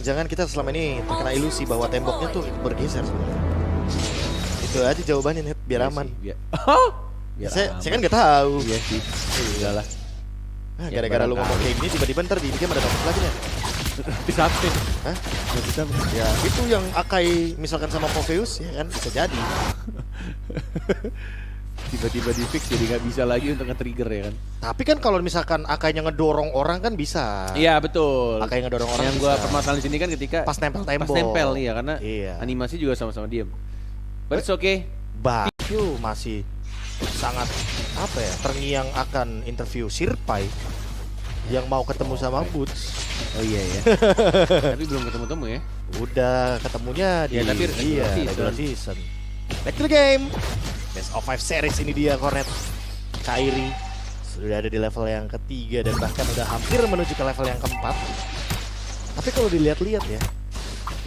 jangan-jangan kita selama ini terkena ilusi bahwa temboknya tuh bergeser sebenarnya. Itu aja jawabannya Net, biar aman. Biar Saya kan nggak tahu. Iya sih. Enggak lah. Nah, gara-gara lu ngomong kayak gini tiba-tiba ntar di game ada topik lagi Net. Bisa apa? Hah? Bisa. Ya itu yang Akai misalkan sama Popheus ya kan bisa jadi. Tiba-tiba di fix jadi nggak bisa lagi untuk nge-trigger ya kan. Tapi kan kalau misalkan Akainya ngedorong orang kan bisa. Iya betul. Akai ngedorong orang Yang bisa. gua permasalahan di sini kan ketika Pas nempel tembok. Pas nempel iya karena Iya. animasi juga sama-sama diem. But it's okay. Bakyu masih sangat apa ya terngiang akan interview Sirpai yang mau ketemu sama Boots. Oh iya ya. Tapi belum ketemu-temu ya. Udah ketemunya di Ya, tapi regular season. Back to the game. Best of 5 series ini dia Cornet. Kairi sudah ada di level yang ketiga dan bahkan udah hampir menuju ke level yang keempat. Tapi kalau dilihat-lihat ya,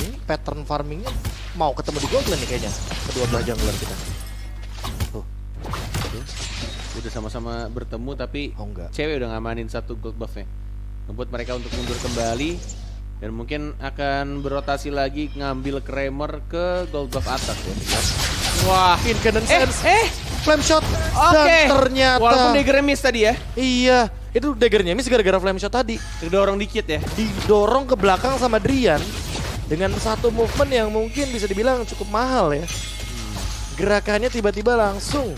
ini pattern farmingnya mau ketemu di Goldland nih kayaknya. Kedua belah jungler kita. Tuh. Udah sama-sama bertemu tapi Enggak. cewek udah ngamanin satu gold buff-nya. Ngebuat mereka untuk mundur kembali dan mungkin akan berotasi lagi ngambil Kramer ke gold buff atas ya. Wah, incandescence. Flame shot. Oke. Dan ternyata Walaupun dagger miss tadi ya, iya, itu daggernya miss gara-gara flame shot tadi. kedorong dikit ya. Didorong ke belakang sama Drian dengan satu movement yang mungkin bisa dibilang cukup mahal ya. Gerakannya tiba-tiba langsung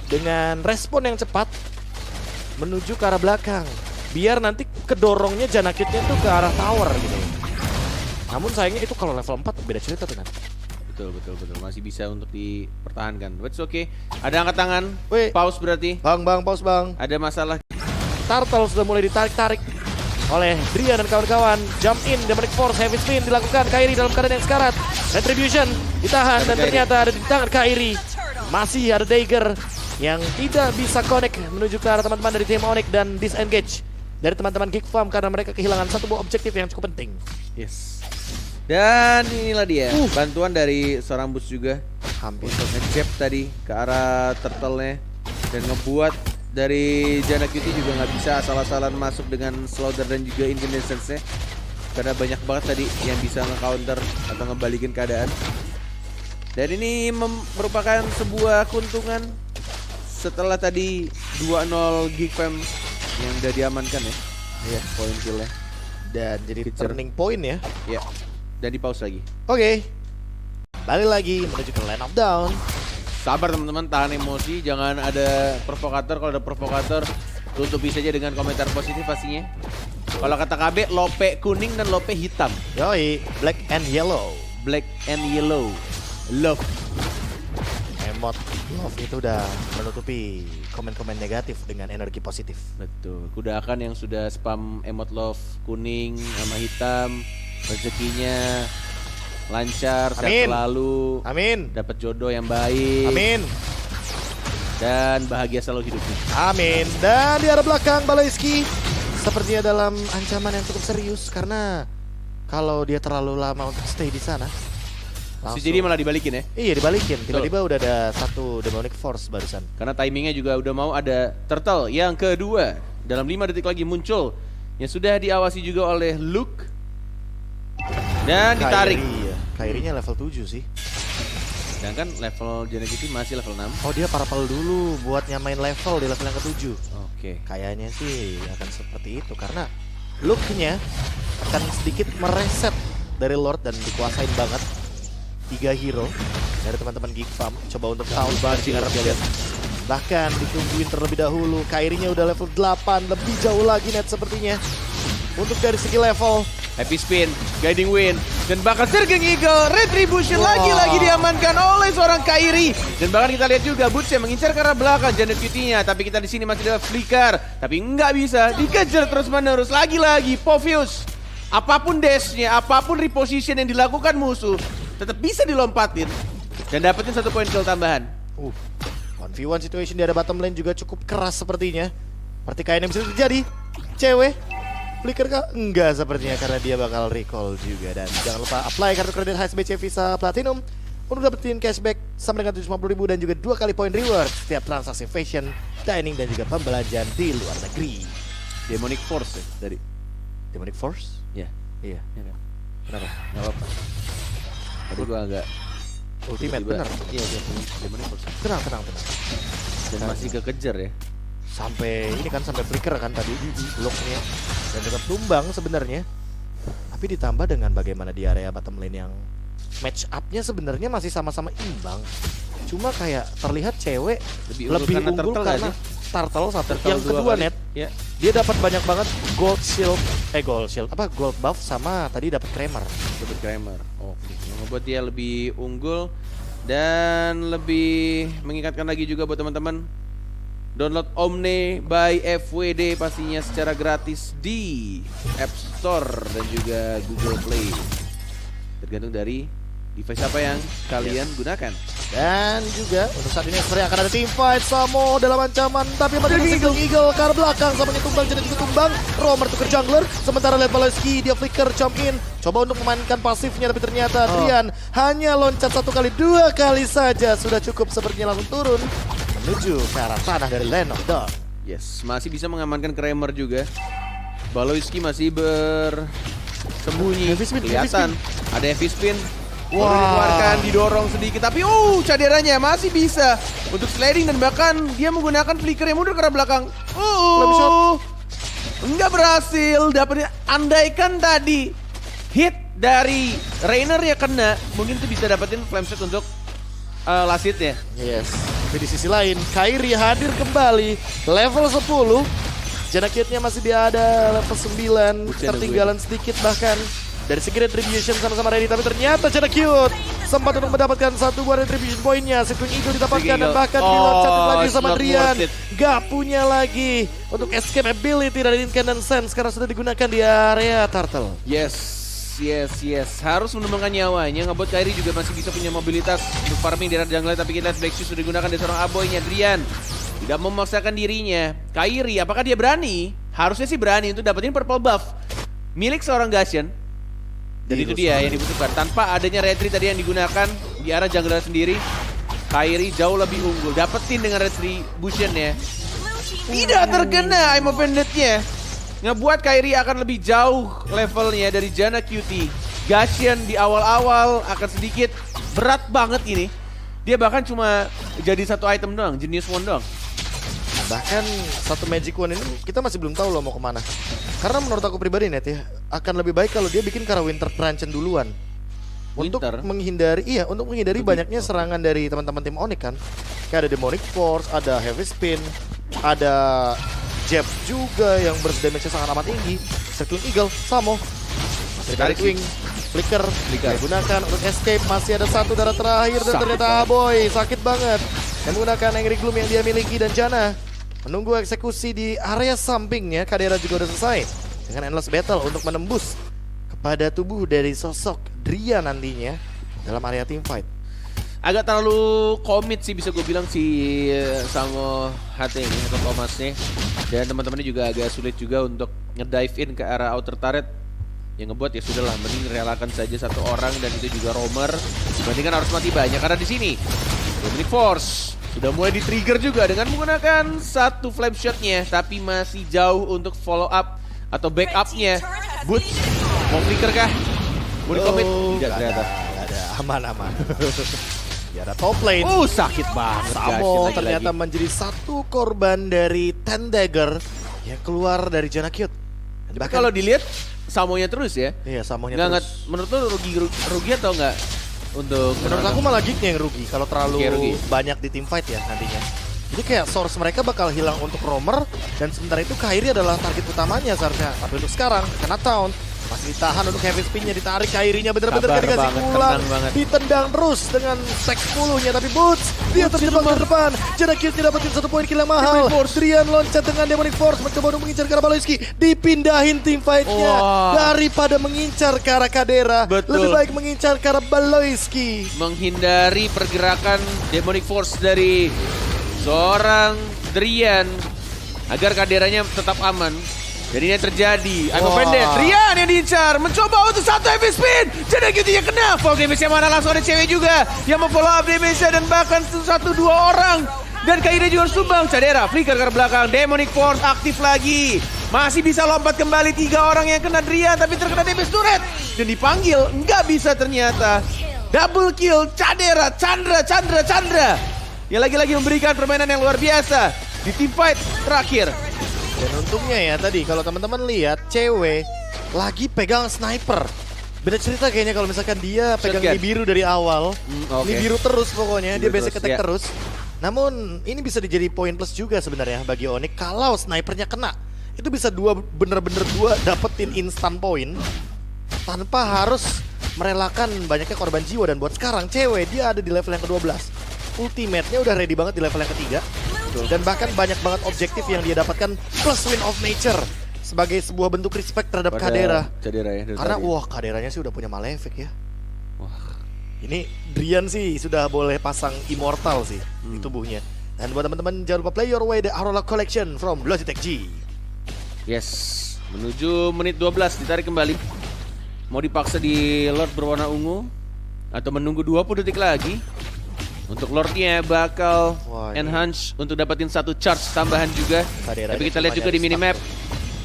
dengan respon yang cepat menuju ke arah belakang. Biar nanti kedorongnya Janakitnya tuh ke arah tower gitu. Namun sayangnya itu kalau level 4 beda cerita tuh kan. Betul. Masih bisa untuk dipertahankan. But it's okay. Ada angkat tangan. Wih. Pause berarti. Bang, pause bang. Ada masalah. Turtle sudah mulai ditarik-tarik oleh Drian dan kawan-kawan. Jump in, Demonic Force, heavy spin dilakukan. Kairi dalam keadaan yang sekarat. Retribution ditahan dan ternyata ada di tangan Kairi. Masih ada Dagger yang tidak bisa connect menuju ke arah teman-teman dari tim Onyx dan disengage dari teman-teman Geek Farm karena mereka kehilangan satu buah objektif yang cukup penting. Yes. Dan inilah dia bantuan dari seorang boost juga Hampir. untuk nge-jab tadi ke arah turtle-nya dan ngebuat dari Jana Cutie juga nggak bisa asal-asalan masuk dengan slaughter dan juga incandescence-nya karena banyak banget tadi yang bisa nge-counter atau ngebalikin keadaan. Dan ini merupakan sebuah keuntungan setelah tadi 2-0 Geek Fam yang udah diamankan ya. Iya, poin kill-nya. Dan jadi Feature. turning point ya. Ya. Dan di pause lagi. Oke. Balik lagi menuju ke Land of Down. Sabar teman-teman, tahan emosi, jangan ada provokator. Kalau ada provokator, tutupi saja dengan komentar positif pastinya. Kalau kata KB, lope kuning dan lope hitam. Yoi, black and yellow. Black and yellow. Love. Emot love itu udah menutupi komen-komen negatif dengan energi positif. Betul. Kudakan yang sudah spam emot love kuning sama hitam, rezekinya lancar, sehat Amin. selalu, Amin. dapat jodoh yang baik, Amin. dan bahagia selalu hidupnya. Amin. Dan di arah belakang Baloiski sepertinya dalam ancaman yang cukup serius karena kalau dia terlalu lama untuk stay di sana langsung. Jadi malah dibalikin ya. Iya dibalikin. Tiba-tiba udah ada satu Demonic Force barusan. Karena timingnya juga udah mau ada turtle yang kedua. Dalam 5 detik lagi muncul. Yang sudah diawasi juga oleh Luke. Dan ditarik. Kairinya level 7 sih. Sedangkan level Janakity masih level 6. Oh dia parapel dulu buat nyamain level di level yang ke-7. Oke. Kayaknya sih akan seperti itu karena look-nya akan sedikit mereset dari Lord dan dikuasain banget 3 hero dari teman-teman Geek Farm. Coba untuk tahu banget lihat. Bahkan ditungguin terlebih dahulu. Kairinya udah level 8, lebih jauh lagi net sepertinya. Untuk dari segi level Happy spin, guiding wind, dan bahkan Surging Eagle, retribution lagi-lagi diamankan oleh seorang Kairi. Dan bahkan kita lihat juga Boots yang mengincar ke arah belakang Janakity-nya, tapi kita di sini masih ada flicker, tapi nggak bisa dikejar terus-menerus. Lagi-lagi Popheus, apapun dash-nya, apapun reposition yang dilakukan musuh, tetap bisa dilompatin dan dapetin 1 poin kill tambahan. 1v1 situation di arah bottom lane juga cukup keras sepertinya. Pertikaian yang bisa terjadi. Cewek flicker kah? Enggak sepertinya karena dia bakal recall juga. Dan jangan lupa apply kartu kredit HSBC Visa Platinum untuk dapetin cashback sama dengan 750.000 dan juga 2 kali poin reward setiap transaksi fashion, dining dan juga pembelanjaan di luar negeri. Demonic Force ya tadi. Demonic Force? Ya. Iya. Ya kan? Kenapa? Nggak apa-apa. Tadi gua agak Ultimate, tiba-tiba- bener. Iya, Demonic Force. Tenang. Dan masih kekejar ya. Sampai ini kan sampai flicker kan tadi bloknya dan tetap tumbang sebenarnya. Tapi ditambah dengan bagaimana di area bottom lane yang match up-nya sebenarnya masih sama-sama imbang. Cuma kayak terlihat cewek lebih karena unggul turtle karena nggak turtle satu. Turtle Yang dua kedua kali. net, Ya. dia dapat banyak banget gold shield gold buff sama tadi dapat Kramer. Dapat Kramer. Oke. Yang membuat dia lebih unggul dan lebih mengingatkan lagi juga buat teman-teman. Download Omne by FWD pastinya secara gratis di App Store dan juga Google Play. Tergantung dari device apa yang kalian gunakan. Dan juga untuk saat ini sebenarnya akan ada team fight. Samo dalam ancaman, tapi masih ada single Eagle ke arah belakang. Samanya tumbang, jadi juga tumbang. Romer tukar jungler, sementara lihat Baloyski, dia flicker, jump in. Coba untuk memainkan pasifnya, tapi ternyata Drian hanya loncat 1 kali, 2 kali saja. Sudah cukup sepertinya langsung turun menuju ke arah tanah dari Land of Dawn. Yes, masih bisa mengamankan Kramer juga. Baloyski masih bersembunyi. Heavy spin, Kelihatan ada heavy spin. Wah. Dikeluarkan, didorong sedikit, tapi caderannya masih bisa untuk sliding dan bahkan dia menggunakan flicker yang mundur ke arah belakang. Enggak berhasil dapat. Andaikan tadi hit dari Rainer ya kena, mungkin itu bisa dapetin flame shot untuk last hit-nya. Yes, tapi di sisi lain Kairi hadir kembali level 10. Janakitnya masih dia ada level 9, ketertinggalan sedikit bahkan. Dari segi retribution sama-sama ready, tapi ternyata Janakit sempat untuk mendapatkan 1 buah retribution poinnya. Second Eagle didapatkan dan bahkan diloncatin lagi sama Drian. Gak punya lagi untuk escape ability dari Incandescence karena sudah digunakan di area Turtle. Yes. Harus menumbangkan nyawanya. Ngebuat Kairi juga masih bisa punya mobilitas untuk farming di area jungle. Tapi kita lihat Black Shoes sudah digunakan dari seorang aboynya. Drian tidak memaksakan dirinya. Kairi, apakah dia berani? Harusnya sih berani untuk dapetin purple buff milik seorang Gashen. Dan itu dia yang dibutuhkan. Tanpa adanya retreat tadi yang digunakan di arah jungler sendiri, Kairi jauh lebih unggul. Dapetin dengan retribution-nya. Tidak terkena Aim of Bandit-nya. Ngebuat Kairi akan lebih jauh levelnya dari Janna QT. Gashen di awal-awal akan sedikit berat banget ini. Dia bahkan cuma jadi 1 item doang, Genius Wand doang. Bahkan 1 Magic Wand ini kita masih belum tahu loh mau kemana. Karena menurut aku pribadi net ya, akan lebih baik kalau dia bikin Kara Winter Truncheon duluan. Untuk menghindari banyaknya serangan dari teman-teman tim Onyx kan. Kayak ada Demonic Force, ada Heavy Spin, ada Jab juga yang burst damage-nya sangat amat tinggi. Circling Eagle, Samo, Tarik Wing, Flicker digunakan untuk escape. Masih ada 1 darah terakhir dan ternyata Aboy sakit banget. Dan menggunakan Angry Gloom yang dia miliki dan Janna menunggu eksekusi di area sampingnya. Kadera juga udah selesai dengan endless battle untuk menembus kepada tubuh dari sosok Drian nantinya dalam area team fight. Agak terlalu komit sih bisa gue bilang si sama HT ini atau Thomasnya. Dan teman-temannya juga agak sulit juga untuk ngedive in ke arah outer turret. Yang ngebuat ya sudahlah, mending relakan saja 1 orang dan itu juga Romer dibandingkan harus mati banyak. Karena di sini Demonic Force sudah mulai di-trigger juga dengan menggunakan 1 flame shot-nya, tapi masih jauh untuk follow up atau backup-nya. Boots mau flicker kah? Mau di-commit? Tidak ternyata. Ada aman-aman. Ya ada top lane. Sakit banget. Samo ternyata menjadi 1 korban dari Ten Dagger yang keluar dari Janakit. Bahkan kalau dilihat Samonya terus ya. Iya, Samonya terus. Menurut lo rugi atau enggak untuk menurut aku malah Geeknya yang rugi kalau terlalu banyak di team fight ya nantinya. Jadi kayak source mereka bakal hilang untuk Romer dan sementara itu Kairi adalah target utamanya seharusnya. Tapi untuk sekarang kena Town masih ditahan untuk heavy spin-nya, ditarik Kairinya bener-bener gak dikasih pulang, ditendang terus dengan stack 10-nya tapi Boots dia terjebak di depan. Janakit dapetin 1 poin kill yang mahal. Drian loncat dengan Demonic Force mencoba untuk mengincar ke arah Baloyski, dipindahin tim fight-nya daripada mengincar ke arah Kadera. Lebih baik mengincar ke arah Baloyski, menghindari pergerakan Demonic Force dari seorang Drian agar Kaderanya tetap aman. Jadi ini yang terjadi. Aim of Bandit, Drian yang diincar, mencoba untuk 1 heavy spin. Jadi gitu-nya kena. Fall damage yang mana langsung ada cewek juga yang memfollow up damage-nya dan bahkan 1-2 orang. Dan Kairi juga sumbang. Cadera, flicker ke belakang. Demonic Force aktif lagi. Masih bisa lompat kembali 3 orang yang kena Drian tapi terkena damage turret. dan dipanggil, nggak bisa ternyata. Double kill, Chandra. Yang lagi-lagi memberikan permainan yang luar biasa di teamfight terakhir. Dan untungnya ya tadi kalau teman-teman lihat cewek lagi pegang sniper. Beda cerita kayaknya kalau misalkan dia pegang Shotgun. ini biru dari awal. Oke. Ini biru terus pokoknya, dia Biru basic terus, attack ya. terus. Namun ini bisa dijadi poin plus juga sebenarnya bagi Onyx kalau snipernya kena. Itu bisa bener-bener dua dapetin instant point tanpa harus merelakan banyaknya korban jiwa. Dan buat sekarang cewek dia ada di level yang ke-12. Ultimate-nya udah ready banget di level yang ketiga. Dan bahkan banyak banget objektif yang dia dapatkan plus win of nature sebagai sebuah bentuk respect terhadap Kadera. Chandra ya. dari Karena tadi. wah Kaderanya sih udah punya Malefic ya. Wah. Ini Drian sih sudah boleh pasang immortal sih di tubuhnya. Dan buat teman-teman jangan lupa play your way the Aurora Collection from Logitech G. Yes, menuju menit 12 ditarik kembali. Mau dipaksa di Lord berwarna ungu atau menunggu 20 detik lagi. Untuk Lordnya bakal Wah, ini- enhance untuk dapetin satu charge tambahan juga. Kaderanya Tapi kita cuma lihat juga di nyari minimap.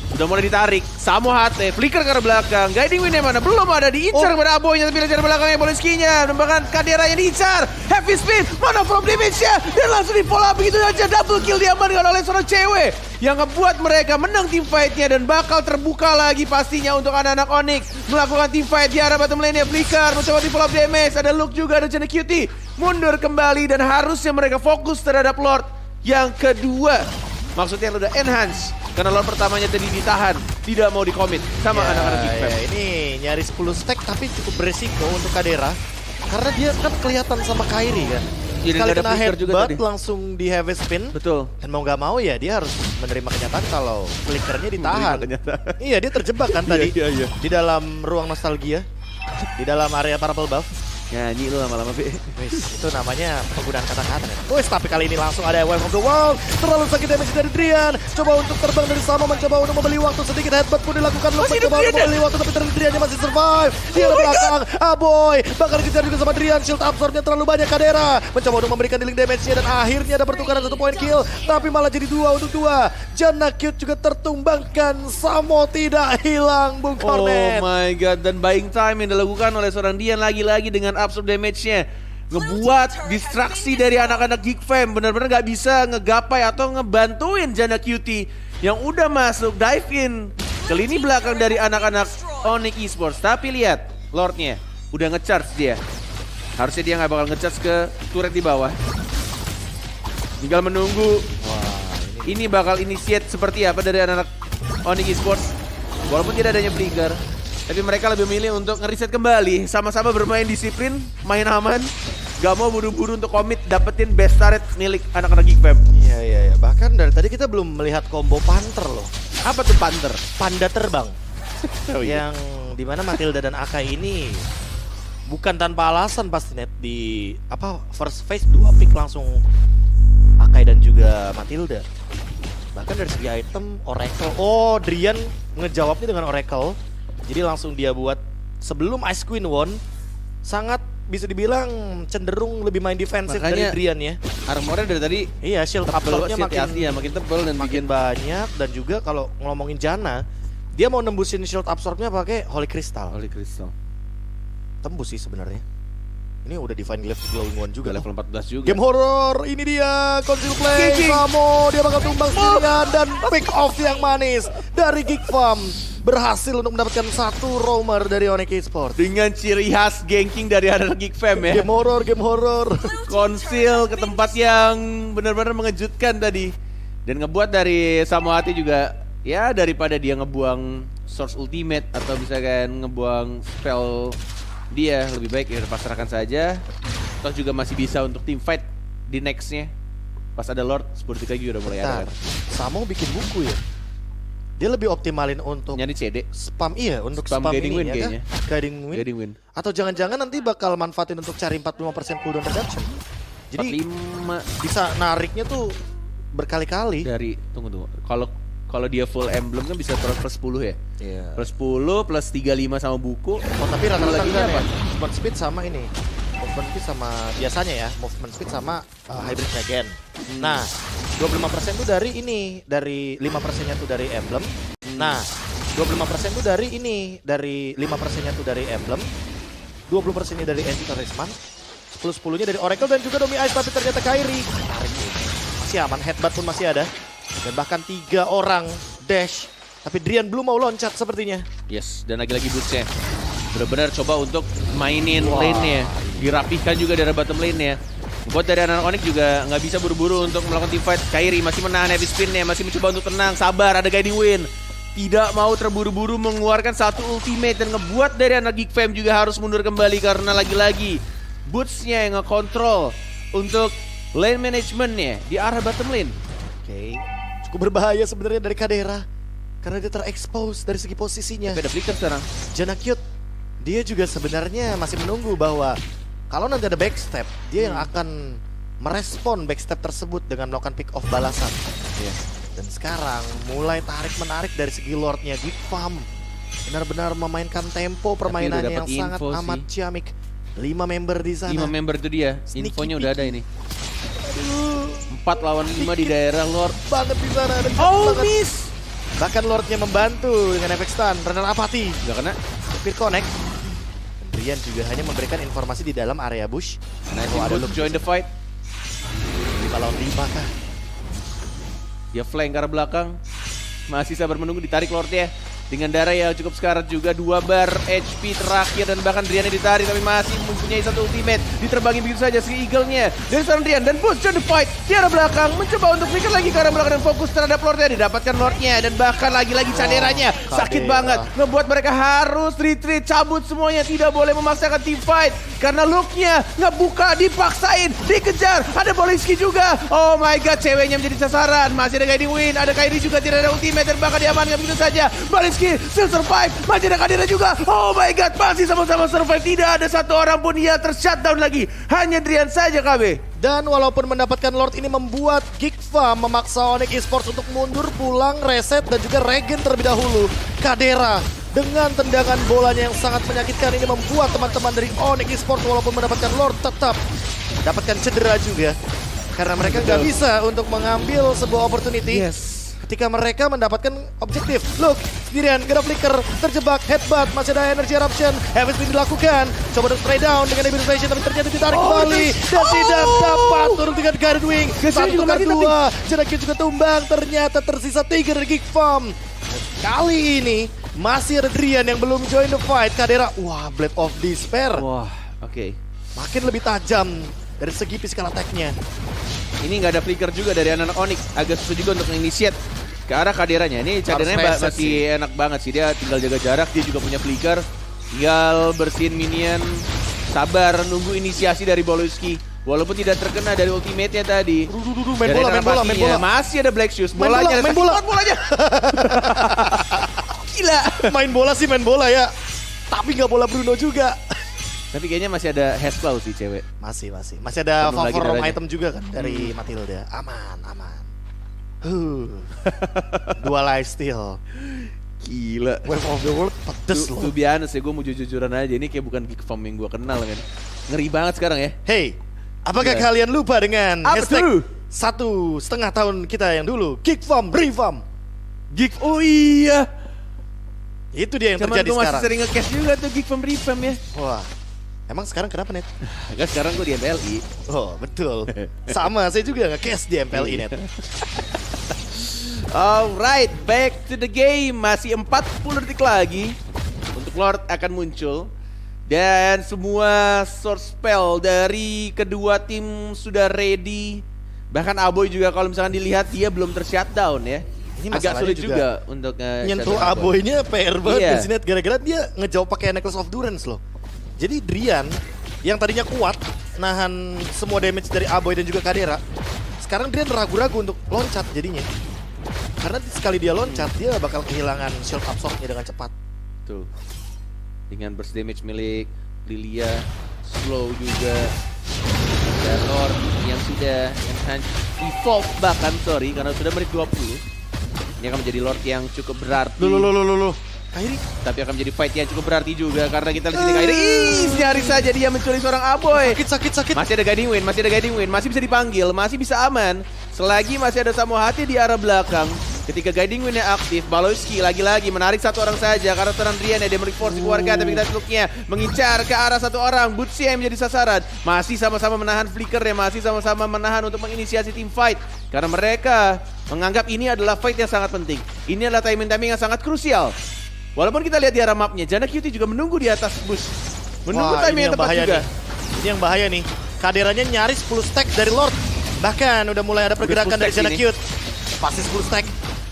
Udah mulai ditarik. Samo HT, flicker ke arah belakang. Guiding win yang mana? Belum ada, diincar kepada Aboynya. Tapi dari belakangnya Bolinskinya. Dan bahkan Kadera yang diincar. Heavy spin, mana from damage-nya. Dan langsung di follow up begitu saja. Double kill diamankan oleh seorang cewek. Yang ngebuat mereka menang team fight-nya. Dan bakal terbuka lagi pastinya untuk anak-anak Onyx. Melakukan team fight di arah bottom lane-nya. Flicker mencoba di follow up damage. Ada Luke juga, ada Jenna Cutie. Mundur kembali dan harusnya mereka fokus terhadap Lord yang kedua. Maksudnya udah enhance. Karena Lord pertamanya tadi ditahan, tidak mau dikomit sama anak-anak Geek Fam. Ini nyari 10 stack tapi cukup beresiko untuk Kadera. Karena dia kan kelihatan sama Kairi kan. Jadi Sekali nggak ada kena flicker juga headbutt tadi. langsung di heavy spin. Betul. Dan mau nggak mau ya dia harus menerima kenyataan kalau flickernya ditahan. Menerima kenyataan. Iya dia terjebak kan tadi Iya. di dalam ruang nostalgia, di dalam area purple buff. Nyanyi lu lama-lama, Be. Wis, itu namanya penggunaan kata-kata. Wis, tapi kali ini langsung ada Wave of the World. Terlalu sakit damage dari Drian. Coba untuk terbang dari sama, mencoba untuk membeli waktu sedikit. Headbutt pun dilakukan. Luke mencoba untuk membeli waktu, tapi Driannya masih survive. Dia di belakang. Aboy bakal dikejar juga sama Drian. Shield absorbnya terlalu banyak. Kadera mencoba untuk memberikan dealing damage-nya. Dan akhirnya ada pertukaran 1 point kill. Tapi malah jadi 2 untuk 2. Janna Cute juga tertumbangkan. Samo tidak hilang, Bung Oh Cornet. my god, dan buying time yang dilakukan oleh seorang Dian lagi-lagi dengan absorb damage-nya ngebuat distraksi dari anak-anak Geek Fam. Benar-benar gak bisa ngegapai atau ngebantuin Janna Cutie yang udah masuk dive in ke lini belakang dari anak-anak Onyx Esports. Tapi lihat, Lordnya udah ngecharge dia. Harusnya dia gak bakal ngecharge ke turret di bawah. Tinggal menunggu ini bakal initiate seperti apa dari anak-anak Onyx Esports. Walaupun tidak adanya flicker, tapi mereka lebih memilih untuk ngeriset kembali. Sama-sama bermain disiplin, main aman. Gak mau buru-buru untuk komit dapetin best turret milik anak-anak Geek Fam. Iya. Bahkan dari tadi kita belum melihat combo Panther loh. Apa tuh Panther? Panda terbang. Oh iya. Yang dimana Matilda dan Akai ini bukan tanpa alasan pasti net di first phase 2 pick langsung Akai dan juga Matilda. Bahkan dari segi item Oracle. Oh, Drian ngejawabnya dengan Oracle. Jadi langsung dia buat sebelum Ice Queen won sangat bisa dibilang cenderung lebih main defensif dari Makanya Drian ya. Armornya dari tadi Iya, shield absorbnya makin tebel dan makin bikin banyak. Dan juga kalau ngomongin Janna, dia mau nembusin shield absorbnya pakai Holy Crystal. Holy Crystal. Tembus sih sebenarnya. Ini udah Divine Glowing One juga Level 14 juga. Game horror, ini dia Conceal Play, Gigi. Samo, dia bakal tumbang sendirian. Dan pick off yang manis dari Geek Farm berhasil untuk mendapatkan 1 roamer dari Onyx Esports. Dengan ciri khas ganking dari anak Geek Fam ya. Game horror. Konsil ke tempat yang benar-benar mengejutkan tadi. Dan ngebuat dari Samohati juga, ya daripada dia ngebuang source ultimate atau misalkan ngebuang spell dia, lebih baik ya pasrahkan saja. Toh juga masih bisa untuk team fight di nextnya. Pas ada Lord, Sportika juga udah mulai ada kan. Samo bikin buku ya. Dia lebih optimalin untuk Nyari CD. spam, iya untuk Spam spam guiding ini win ya kayaknya. kan? Guiding win. Guiding win. Atau jangan-jangan nanti bakal manfaatin untuk cari 45% cooldown reduction. Jadi 45 bisa nariknya tuh berkali-kali. dari tunggu. Kalau dia full emblem kan bisa plus 10 ya. Iya. Plus 10 plus 35 sama buku. Oh tapi rata-rata Lagi enggak apa? ya. Movement speed sama ini. Movement speed sama biasanya ya. Movement speed sama hybrid regen. Nah, 25% tuh dari ini, dari 5%-nya tuh dari emblem. Nah, 25% tuh dari ini, dari 5%-nya tuh dari Emblem, 20%-nya dari Enzi Talisman, 10-10-nya dari Oracle dan juga Domi Ice, tapi ternyata Kairi masih aman, headbutt pun masih ada. Dan bahkan 3 orang dash, tapi Drian belum mau loncat sepertinya. Yes, dan lagi-lagi Boots-nya benar-benar coba untuk mainin lane-nya, dirapihkan juga dari bottom lane-nya. Buat dari anak Onyx juga nggak bisa buru-buru untuk melakukan team fight. Kairi masih menahan heavy spin-nya, masih mencoba untuk tenang, sabar, ada guiding wind. Tidak mau terburu-buru mengeluarkan satu ultimate dan ngebuat dari anak Geek Fam juga harus mundur kembali karena lagi-lagi Boots-nya yang ngekontrol untuk lane management-nya di arah bottom lane. Oke, cukup berbahaya sebenarnya dari Kadera karena dia terekspos dari segi posisinya. Tapi ada flicker sekarang. Janakyut, dia juga sebenarnya masih menunggu bahwa kalau nanti ada backstep, dia yang akan merespon backstep tersebut dengan melakukan pick off balasan. Dan sekarang mulai tarik-menarik dari segi Lordnya Geek Fam. Benar-benar memainkan tempo permainannya yang sangat amat ciamik. 5 member di sana. 5 member itu dia, Sneaky infonya udah ada ini. Aduh, 4 lawan 5 di daerah Lord. banget di sana. Oh, banget. miss! Bahkan Lordnya membantu dengan efek stun. Runner apati. Gak kena. Spear connect. Drian juga hanya memberikan informasi di dalam area bush. Nah, Oh, ada Boots join the fight. 5 lawan 5 kah? Dia flank ke arah belakang. Masih sabar menunggu, ditarik Lordnya. Dengan darah yang cukup sekarat juga, 2 bar HP terakhir dan bahkan Driannya ditarik tapi masih mempunyai satu ultimate. Diterbangin begitu saja si Eagle-nya dari seorang Drian dan Boots join the fight di arah belakang, mencoba untuk flicker lagi ke arah belakang dan fokus terhadap Lordnya. Didapatkan Lordnya dan bahkan lagi-lagi caderanya sakit banget, ngebuat mereka harus retreat, cabut semuanya, tidak boleh memaksakan team fight karena look-nya ngebuka, dipaksain, dikejar. Ada Bolinski juga, oh my god, ceweknya menjadi sasaran. Masih ada guiding wind, ada Kairi juga, tidak ada ultimate dan bahkan diamankan begitu saja. Bolinski still survive, masih ada Kadira juga. Oh my god, masih sama-sama survive. Tidak ada satu orang pun yang tershutdown lagi. Hanya Drian saja KB. Dan walaupun mendapatkan Lord ini membuat Geek Fam memaksa Onyx Esports untuk mundur, pulang, reset dan juga regen terlebih dahulu. Kadera dengan tendangan bolanya yang sangat menyakitkan ini membuat teman-teman dari Onyx Esports walaupun mendapatkan Lord tetap mendapatkan cedera juga. Karena mereka nggak bisa untuk mengambil sebuah opportunity. Ketika mereka mendapatkan objektif. Look, sendirian, kena flicker, terjebak, headbutt, masih ada energy eruption. Heavy spin dilakukan, coba untuk spray down dengan evasion tapi ternyata ditarik kembali. Dan tidak dapat turun dengan guided wing. Satu ke dua, Janakyut juga tumbang, ternyata tersisa 3 dari Geek Fam. Kali ini masih ada Drian yang belum join the fight. Kadera, wah, Blade of Despair. Wah, oke. Makin lebih tajam dari segi physical attack-nya. Ini nggak ada flicker juga dari anak Onyx. Agak susah juga untuk initiate ke arah Kaderanya. Ini cadernya masih enak banget sih. Dia tinggal jaga jarak, dia juga punya flicker. Tinggal bersihin minion. Sabar nunggu inisiasi dari Bolinski. Walaupun tidak terkena dari ultimate-nya tadi. Main bola. Masih ada Black Shoes. Bolanya main bola. Gila. Main bola ya. Tapi nggak bola Bruno juga. Tapi kayaknya masih ada Hexclaw sih cewek. Masih ada Penuh lagi favor darahnya. item juga kan dari Matilda. Aman. 2 lifesteal. Gila. Wave of the World pedes loh. Tuh biasa ya, gue mau jujur-jujuran aja. Ini kayak bukan Geek Fam yang gue kenal kan. Ngeri banget sekarang ya. Hey, apakah Gila. kalian lupa dengan Apa hashtag tuh? 1,5 tahun kita yang dulu? Geek Fam, Refam. Geek, oh iya. Itu dia yang Cuman terjadi gue masih sekarang. sering nge-cash juga tuh Geek Fam Refam ya. Wah, emang sekarang kenapa Net? Kan sekarang gue di MPLI. Oh betul. Sama, saya juga nge-cash di MPLI Net. Alright, back to the game. Masih 40 detik lagi untuk Lord akan muncul. Dan semua source spell dari kedua tim sudah ready. Bahkan Aboy juga kalau misalkan dilihat dia belum ter-shutdown ya. Ini agak masalahnya sulit juga juga untuk nyentuh shutdown Aboynya PR banget Iya. di sini gara-gara dia ngejawab pakai Necklace of Durance loh. Jadi Drian yang tadinya kuat nahan semua damage dari Aboy dan juga Kadera, sekarang Drian ragu-ragu untuk loncat jadinya. Karena sekali dia loncat dia bakal kehilangan shield absorb-nya dengan cepat. Tuh. Dengan burst damage milik Lilia, slow juga. Dan Lord yang sudah enhance evolve bahkan karena sudah menit 20. Ini akan menjadi Lord yang cukup berarti. Loh. Kairi, Tapi akan menjadi fight yang cukup berarti juga karena kita lihat di sini Kairi. Nyaris saja dia menculik seorang Aboy. sakit. Masih ada guiding wind, masih bisa dipanggil, masih bisa aman. Selagi masih ada Samohati di arah belakang. Ketika Guiding Wind-nya aktif, Baloyski lagi-lagi menarik satu orang saja karena seorang Drian ya, Demonic Force dikeluarkan, tapi kita look-nya mengincar ke arah satu orang. Butsi yang menjadi sasaran, masih sama-sama menahan flicker ya, masih sama-sama menahan untuk menginisiasi team fight karena mereka menganggap ini adalah fight yang sangat penting. Ini adalah timing-timing yang sangat krusial. Walaupun kita lihat di arah mapnya, Jana QT juga menunggu di atas bus, menunggu timing yang tepat juga. Ini yang bahaya nih, kaderannya nyaris 10 stack dari Lord. Bahkan udah mulai ada pergerakan dari Jana QT. Pasti 10 stack.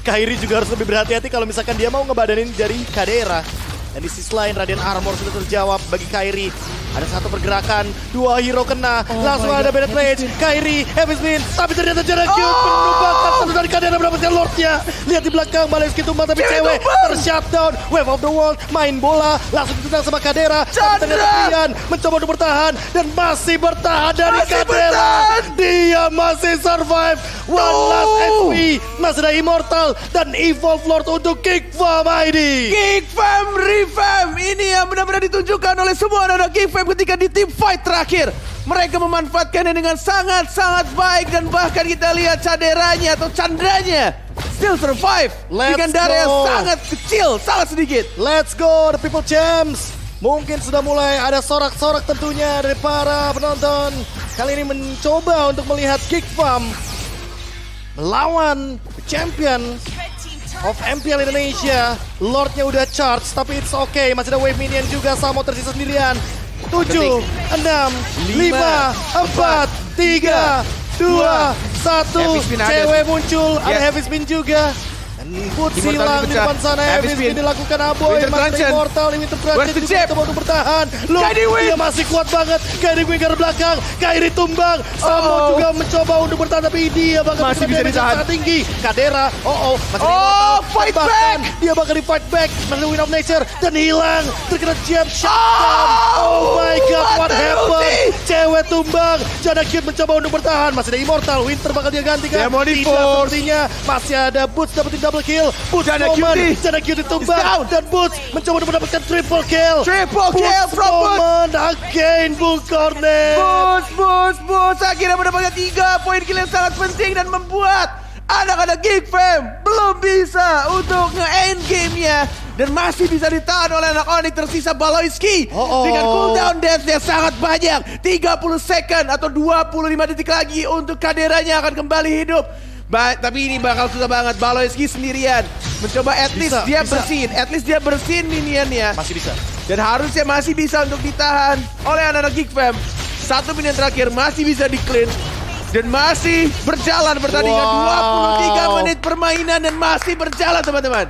Kairi juga harus lebih berhati-hati kalau misalkan dia mau ngebadanin dari Kadera. Dan di sisi lain Radiant Armor sudah terjawab bagi Kairi. Ada satu pergerakan, dua hero kena, langsung ada Bennett Rage, Kairi, Heavy Spin, tapi ternyata Jana QT menumbangkan satu dari Kadera mendapatkan Lordnya. Lihat di belakang, Baloyski tumbang tapi cewek tershutdown, Wave of the World, main bola, langsung ditendang sama Kadera. Tapi ternyata Brian mencoba untuk bertahan dan masih bertahan dari Kadera. Dia masih survive, one last HP, masih ada Immortal dan Evolve Lord untuk Geek Fam ID. Geek Fam Revamp, ini yang benar-benar ditunjukkan oleh semua anak Geek Fam ketika di team fight terakhir. Mereka memanfaatkannya dengan sangat-sangat baik dan bahkan kita lihat caderanya atau candranya still survive dengan darah yang sangat kecil, sangat sedikit. Let's go the People Champs. Mungkin sudah mulai ada sorak-sorak tentunya dari para penonton. Kali ini mencoba untuk melihat Geek Fam melawan champion of MPL Indonesia. Lordnya udah charge tapi it's okay. Masih ada wave minion juga, Samo tersisa sendirian. 7, 6, 5, 4, 3, 2, 1. Cewek muncul, ada Heavy Spin juga. Boots hilang di depan sana, Heavy Spin dilakukan Aboy, masih Immortal, Winter Crunch juga coba untuk bertahan. Look, dia masih kuat banget, Kairi Wing ke belakang, Kairi tumbang, Samo juga mencoba untuk bertahan tapi dia masih bisa ditahan tinggi. Kadera, masih fight back! Dia bakal di fight back, masih Wind of Nature dan hilang, terkena jab shotgun. Oh my god, what happened? Cewek tumbang, Jana QT mencoba untuk bertahan, masih ada Immortal, Winter bakal dia gantikan. Demonic Force sepertinya, masih ada Boots dapetin double kill. Boots Jana QT tumbang dan Boots mencoba untuk mendapatkan triple kill. Moment again, Bung Cornet. Boots akhirnya mendapatkan 3 poin kill yang sangat penting dan membuat anak-anak Geek Fam belum bisa untuk nge-end gamenya. Dan masih bisa ditahan oleh anak Onyx. Tersisa Baloyski dengan cooldown dance yang sangat banyak. 30 second atau 25 detik lagi untuk kaderanya akan kembali hidup. Tapi ini bakal susah banget. Baloyski sendirian mencoba at least dia bersihin minionnya. Masih bisa. Dan harusnya masih bisa untuk ditahan oleh anak-anak Geek Fam. 1 minion terakhir masih bisa di clean. Dan masih berjalan pertandingan 23 menit permainan dan masih berjalan teman-teman.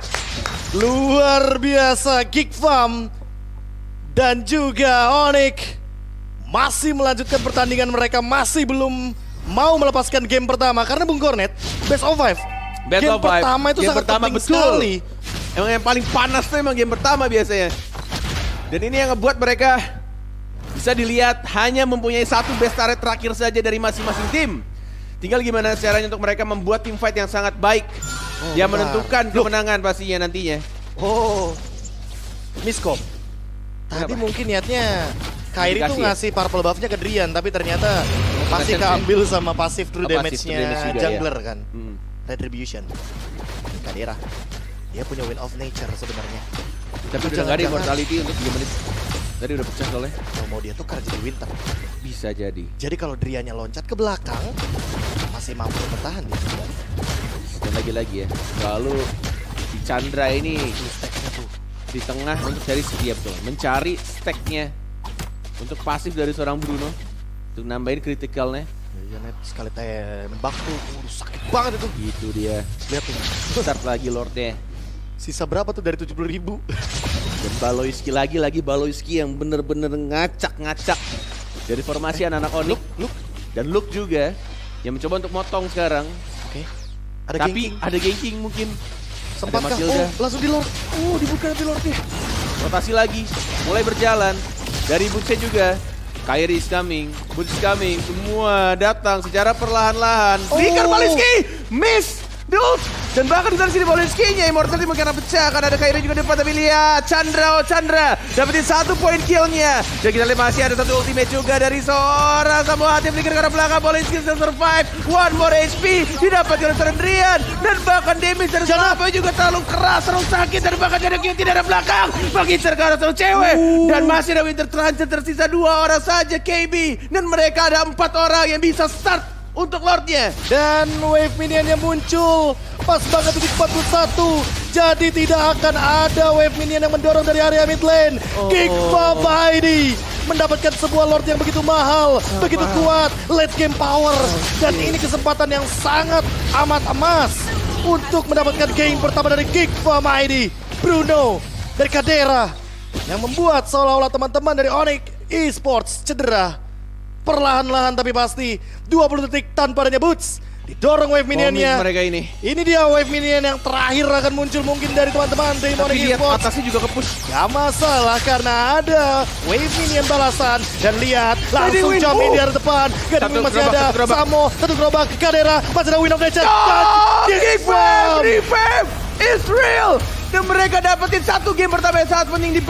Luar biasa, Geek Fam dan juga Onyx masih melanjutkan pertandingan mereka, masih belum mau melepaskan game pertama karena Bung Cornet best of 5. Game pertama itu sangat penting sekali. Emang yang paling panas tuh emang game pertama biasanya. Dan ini yang ngebuat mereka bisa dilihat hanya mempunyai satu best turret terakhir saja dari masing-masing tim. Tinggal gimana caranya untuk mereka membuat tim fight yang sangat baik. Yang menentukan kemenangan pastinya nantinya. Miskom. Tadi mungkin niatnya Kairi tuh ngasih purple buff-nya ke Drian, tapi ternyata pasti keambil sama passive true damage-nya jungler kan. Retribution. Kadera. Dia punya Wind of Nature sebenarnya. Tapi udah gak ada immortality untuk 3 menit. Tadi udah pecah soalnya. Mau dia tukar jadi Winter. Bisa jadi. Jadi kalau Driannya loncat ke belakang, masih mampu bertahan dia. Dan lagi-lagi ya, lalu si Chandra ini di tengah untuk cari setiap tuh, mencari stacknya untuk pasif dari seorang Bruno untuk nambahin kritikalnya. Iya net sekali tembak tuh, sakit banget itu. Gitu dia. Lihat tuh, start lagi Lordnya. Sisa berapa tuh dari 70.000? Dan Baloyski lagi Baloyski yang bener-bener ngacak dari formasi anak-anak Onyx. Dan Luke juga yang mencoba untuk motong sekarang. Oke. Tapi ada ganking mungkin. Sempatkah? Langsung di Lord. Dibuka di Lordnya. Rotasi lagi, mulai berjalan. Dari Bootsnya juga. Kairi is coming, Boots coming. Semua datang secara perlahan-lahan. Flicker Baloyski, miss. Dan bahkan di sini Baloyski-nya Immortal mungkin pecah karena ada Kairi juga depan. Tapi lihat Chandra dapetin 1 poin kill-nya. Dan kita lihat masih ada 1 ultimate juga dari seorang Samoa. Flicker ke arah belakang, Baloyski still survive. 1 more HP didapatkan oleh seorang Drian. dan bahkan damage dari Slava juga terlalu keras, terlalu sakit, dan bahkan Janak yang tidak ada belakang mengincar ke arah seorang cewek dan masih ada Winter Transit, tersisa 2 orang saja KB dan mereka ada 4 orang yang bisa start untuk Lordnya. Dan wave minion yang muncul pas banget di 41. Jadi tidak akan ada wave minion yang mendorong dari area mid lane. Kikva Mighty mendapatkan sebuah Lord yang begitu mahal, begitu kuat, late game power. Dan ini kesempatan yang sangat amat emas untuk mendapatkan game pertama dari Kikva Mighty. Bruno dari Kadera yang membuat seolah-olah teman-teman dari Onyx Esports cedera. Perlahan-lahan tapi pasti 20 detik tanpa adanya boots. Didorong wave minionnya. Mereka ini. Ini dia wave minion yang terakhir akan muncul mungkin dari teman-teman dari Tapi Onyx lihat Esports. atasnya juga ke-push. Gak masalah karena ada wave minion balasan. Dan lihat langsung Win. jump in di arah depan. Gading masih gerobak, ada. satu gerobak. Samo, satu gerobak ke Kadera. Masih ada Win of Nature. Revamp is real. Dan mereka dapetin 1 game pertama yang sangat penting di